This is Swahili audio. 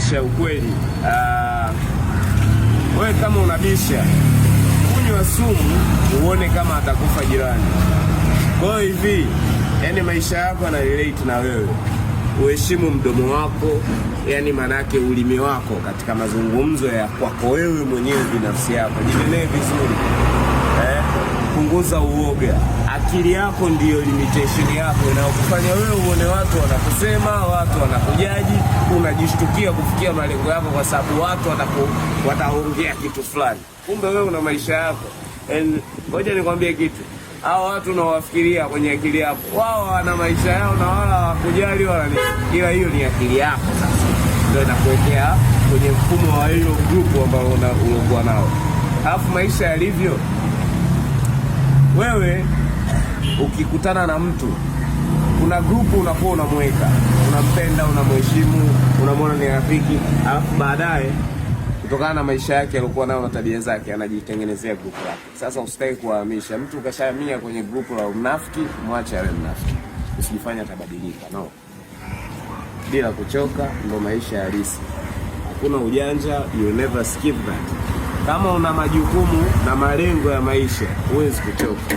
maisha ukweli. Wewe kama unabisha, kunywa sumu uone kama atakufa jirani. Kwa hivi, yani maisha yako yana relate na wewe. Uheshimu mdomo wako, yani manake ulimi wako katika mazungumzo ya kwako wewe mwenyewe binafsi yako. Jinenee vizuri. Punguza uoga. Akili yako ndiyo limitation yako inayokufanya wewe uone watu wanakusema, watu wanakujaji, unajishtukia kufikia malengo yako kwa sababu watu wataongea kitu fulani. Kumbe wewe una maisha yako. Ngoja nikwambie kitu. Hao watu unaowafikiria kwenye akili yako, wao wana maisha yao na wala hawakujali wala nini. Ila hiyo ni akili yako sasa. Ndio inakuwekea kwenye mfumo wa hiyo group ambao unakuwa nao. Alafu maisha yalivyo, wewe ukikutana na mtu, kuna grupu unakuwa unamweka, unampenda, unamheshimu, unamwona ni rafiki, alafu baadaye kutokana na maisha yake alikuwa nayo na tabia zake anajitengenezea grupu lake. Sasa usitaki kuhamisha mtu, ukashamia kwenye grupu la unafiki, mwache awe mnafiki. Usijifanye atabadilika, no. Bila kuchoka ndo maisha halisi. Hakuna ujanja, you never skip that. Kama una majukumu na malengo ya maisha, huwezi kuchoka.